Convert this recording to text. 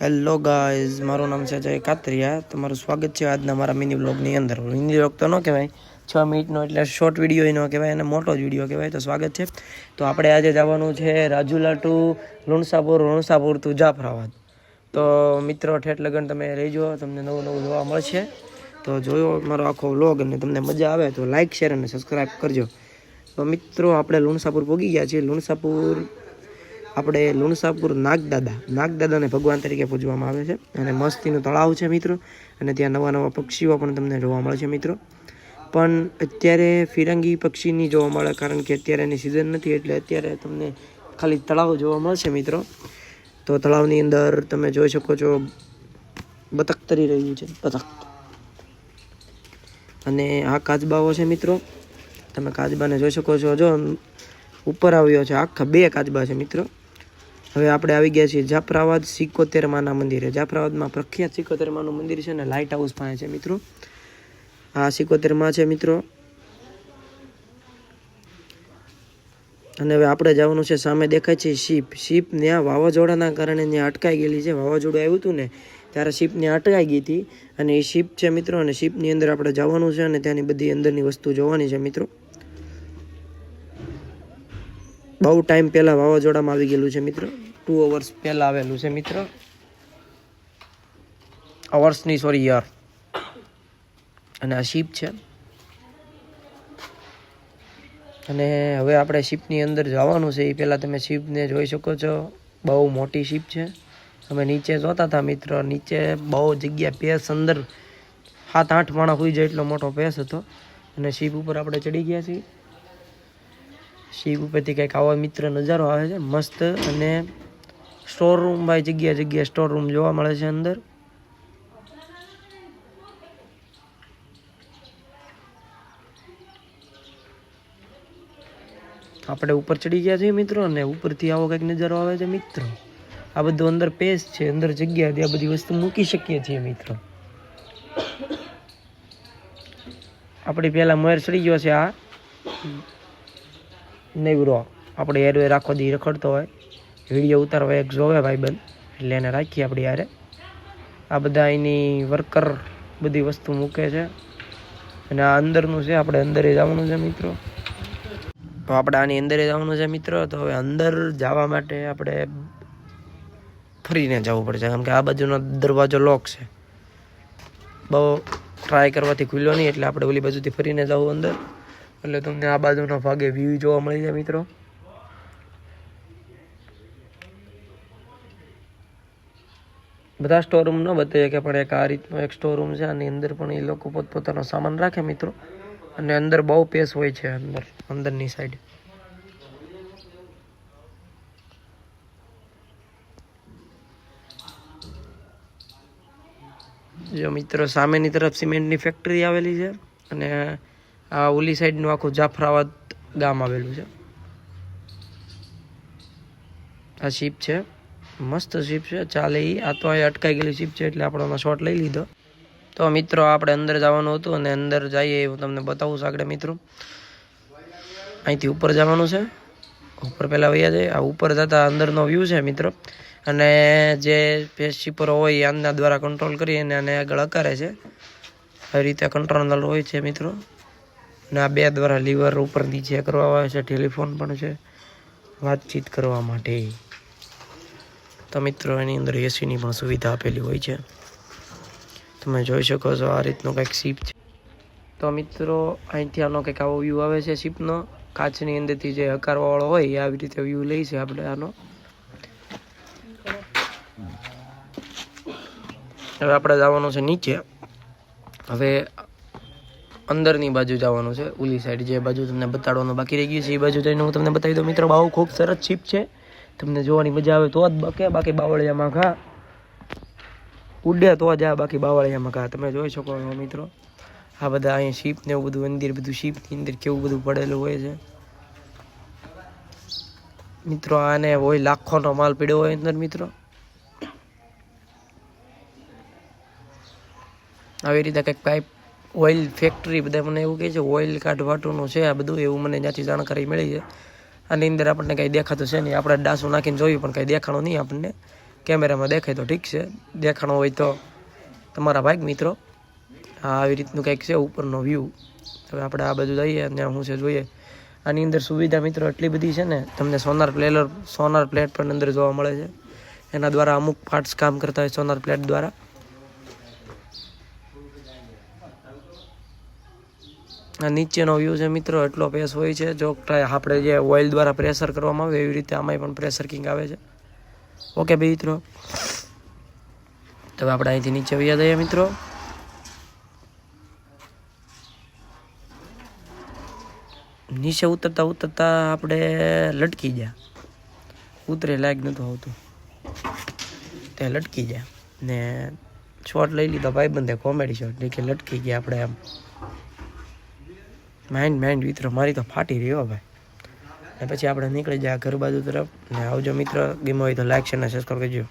Hello guys, મારું નામ છે જય કાતરિયા. તમારું સ્વાગત છે આજના મારા મિની વ્લોગની અંદર. મિની વ્લોગ તો ન કહેવાય, 6 મિનિટનો એટલે શોર્ટ વિડીયો ન કહેવાય અને મોટો જ વિડીયો કહેવાય. તો સ્વાગત છે. તો આપણે આજે જવાનું છે રાજુલા ટુ લુણસાપુર ટુ જાફરાબાદ. તો મિત્રો ઠેઠ લગન તમે રહેજો, તમને નવું જોવા મળશે. તો જોયો મારો આખો વ્લોગ અને તમને મજા આવે તો લાઇક, શેર અને સબસ્ક્રાઈબ કરજો. તો મિત્રો આપણે લુણસાપુર પહોંચી ગયા છીએ. લુણસાપુર નાગદાદાને ભગવાન તરીકે પૂજવામાં આવે છે અને મસ્તીનું તળાવ છે મિત્રો. અને ત્યાં નવા પક્ષીઓ પણ તમને જોવા મળે છે મિત્રો. પણ અત્યારે ફિરંગી પક્ષીની જોવા મળે, કારણ કે અત્યારે એની સિઝન નથી, એટલે અત્યારે તમને ખાલી તળાવ જોવા મળશે મિત્રો. તો તળાવની અંદર તમે જોઈ શકો છો બતક તરી રહ્યું છે, બતક. અને આ કાચબાઓ છે મિત્રો, તમે કાચબાને જોઈ શકો છો. જો ઉપર આવ્યો છે, આખા 2 કાચબા છે મિત્રો. હવે આપણે આવી ગયા છીએ જાફરાબાદ 71 માના મંદિરે. જાફરાબાદમાં પ્રખ્યાત 71 માનું મંદિર છે ને લાઇટ હાઉસ પાસે છે મિત્રો. આ 71 માં છે મિત્રો. અને હવે આપણે જવાનું છે, સામે દેખાય છે શીપ ત્યાં વાવાઝોડાના કારણે ત્યાં અટકાઈ ગયેલી છે. વાવાઝોડું આવ્યું હતું ને ત્યારે શીપ ત્યાં અટકાઈ ગઈ હતી અને એ શીપ છે મિત્રો. અને શીપની અંદર આપણે જવાનું છે અને ત્યાંની બધી અંદરની વસ્તુ જોવાની છે મિત્રો. બહુ ટાઈમ પહેલાં વાવાઝોડામાં આવી ગયેલું છે મિત્રો. 2 અવર્સ પહેલાં આવેલું છે મિત્રો. અવર્સની સોરી યાર. અને આ શીપ છે. અને હવે આપણે શીપની અંદર જવાનું છે. એ પહેલાં તમે શીપને જોઈ શકો છો. બહુ મોટી શીપ છે. અમે નીચે જોતા હતા મિત્રો. નીચે બહુ જગ્યા, પેસ અંદર 7-8 માણસ હોઈ જાય એટલો મોટો પેસ હતો. અને શીપ ઉપર આપણે ચડી ગયા છીએ. શીપ ઉપરથી કંઈક આવો મિત્ર નજારો આવે છે મસ્ત. અને સ્ટોર રૂમ ભાઈ જગ્યા સ્ટોર રૂમ જોવા મળે છે અંદર. આપણે ઉપર ચડી ગયા છીએ મિત્રો. અને ઉપરથી આવો કંઈક નજારો આવે છે મિત્રો. આ બધું અંદર પેસ છે, અંદર જગ્યા, ત્યાં બધી વસ્તુ મૂકી શકીએ છીએ મિત્રો. આપણી પહેલા મયુર ચડી ગયો છે. આ નેવરો આપણે એરવે રાખો દી રખડતો હોય, વિડીયો ઉતારવા એક જોવે ભાઈબંધ, એટલે એને રાખીએ આપણે યારે. આ બધા એની વર્કર બધી વસ્તુ મૂકે છે. અને આ અંદરનું છે, આપણે અંદરે જવાનું છે મિત્રો. તો આપણે આની અંદરે જવાનું છે મિત્રો. તો હવે અંદર જવા માટે આપણે ફરીને જવું પડશે, કેમ કે આ બાજુનો દરવાજો લોક છે. બહુ ટ્રાય કરવાથી ખુલ્યો નહીં, એટલે આપણે ઓલી બાજુથી ફરીને જવું અંદર. એટલે તમને આ બાજુના ભાગે વ્યૂ જોવા મળી જાય મિત્રો. બધા સ્ટોર રૂમ ન બતાવીએ કે, પણ એક આ રીતનો એક સ્ટોર રૂમ છે. આની અંદર પણ એ લોકો પોતપોતાનો સામાન રાખે મિત્રો. અને અંદર બહુ પેસ હોય છે અંદરની સાઈડ. જો મિત્રો સામેની તરફ સિમેન્ટની ફેક્ટરી આવેલી છે. અને આ ઓલી સાઈડનું આખું જાફરાબાદ ગામ આવેલું છે. આ શીપ છે, મસ્ત શીપ છે, ચાલે એ. આ તો અહીં અટકાઈ ગયેલી શીપ છે, એટલે આપણે આમાં શોટ લઈ લીધો. તો મિત્રો આપણે અંદર જવાનું હતું અને અંદર જઈએ હું તમને બતાવું આગળ મિત્રો. અહીંથી ઉપર જવાનું છે. ઉપર પહેલાં વૈયા જાય. આ ઉપર જતા અંદરનો વ્યૂ છે મિત્રો. અને જે પેશીપરો હોય એ આના દ્વારા કંટ્રોલ કરી અને આને આગળ અકારે છે. આવી રીતે કંટ્રોલ હોય છે મિત્રો. અને આ 2 દ્વારા લીવર ઉપર નીચે કરવા આવે છે. ટેલિફોન પણ છે વાતચીત કરવા માટે. તો મિત્રો એની અંદર એસીની પણ સુવિધા આપેલી હોય છે. તમે જોઈ શકો છો આ રીતનો કંઈક શીપ છે. તો મિત્રો અહીંથી આનો કંઈક આવો વ્યૂ આવે છે શીપનો. કાચની અંદરથી જે હકારવાળો હોય એ આવી રીતે વ્યૂ લઈ છે આપણે આનો. હવે આપણે જવાનું છે નીચે. હવે અંદરની બાજુ જવાનું છે, ઓલી સાઈડ જે બાજુ તમને બતાડવાનું બાકી રહી ગયું છે એ બાજુ જઈને હું તમને બતાવી દઉં મિત્રો. બહુ ખૂબ સરસ શીપ છે. તમને જોવાની મજા આવે તો જ બકે, બાકી બાવળિયામાં ઘા ઉડે તો જ આ, બાકી બાવળિયામાં ઘા. તમે જોઈ શકો છો મિત્રો. આ બધા અહીંયા શીપ ને એવું બધું મંદિર, બધું શીપની અંદર કેવું બધું પડેલું હોય છે મિત્રો. આને હોય લાખોનો માલ પીડ્યો હોય અંદર મિત્રો. આવી રીતે કંઈક પાઇપ ઓઇલ ફેક્ટરી, બધા મને એવું કહે છે ઓઇલ કાઢવાટુંનું છે આ બધું, એવું મને ત્યાંથી જાણકારી મળી છે. આની અંદર આપણને કંઈ દેખાતું છે નહીં. આપણે ડાસું નાખીને જોયું પણ કંઈ દેખાણું નહીં આપણને. કેમેરામાં દેખાય તો ઠીક છે, દેખાણો હોય તો તમારા ભાગ મિત્રો. આવી રીતનું કંઈક છે ઉપરનો વ્યૂ. હવે આપણે આ બધું જઈએ અને શું છે જોઈએ. આની અંદર સુવિધા મિત્રો એટલી બધી છે ને, તમને સોનાર પ્લેટ પણ અંદર જોવા મળે છે. એના દ્વારા અમુક પાર્ટ્સ કામ કરતા હોય સોનાર પ્લેટ દ્વારા. આ નીચેનો વ્યૂ છે મિત્રો, એટલો પેસ હોય છે. જો આપણે જે ઓઇલ દ્વારા પ્રેશર કરવામાં આવે એવી રીતે આમાંય પણ પ્રેશર કિંગ આવે છે. ઓકે ભાઈ મિત્રો, તો આપણે અહીંથી નીચે વયા જઈએ મિત્રો. નીચે ઉતરતા આપણે લટકી ગયા, ઉતરે લાયક નહોતું આવતું તે લટકી ગયા ને શોટ લઈ લીધો ભાઈબંધે, કોમેડી શોટ કે લટકી ગયા આપણે એમ. માઇન્ડ મિત્રો મારી તો ફાટી રહ્યો ભાઈ. ને પછી આપણે નીકળી જાય ઘર બાજુ તરફ. ને આવજો મિત્રો, ગેમ હોય તો લાઈક શેર અને સબસ્ક્રાઈબ કરજો.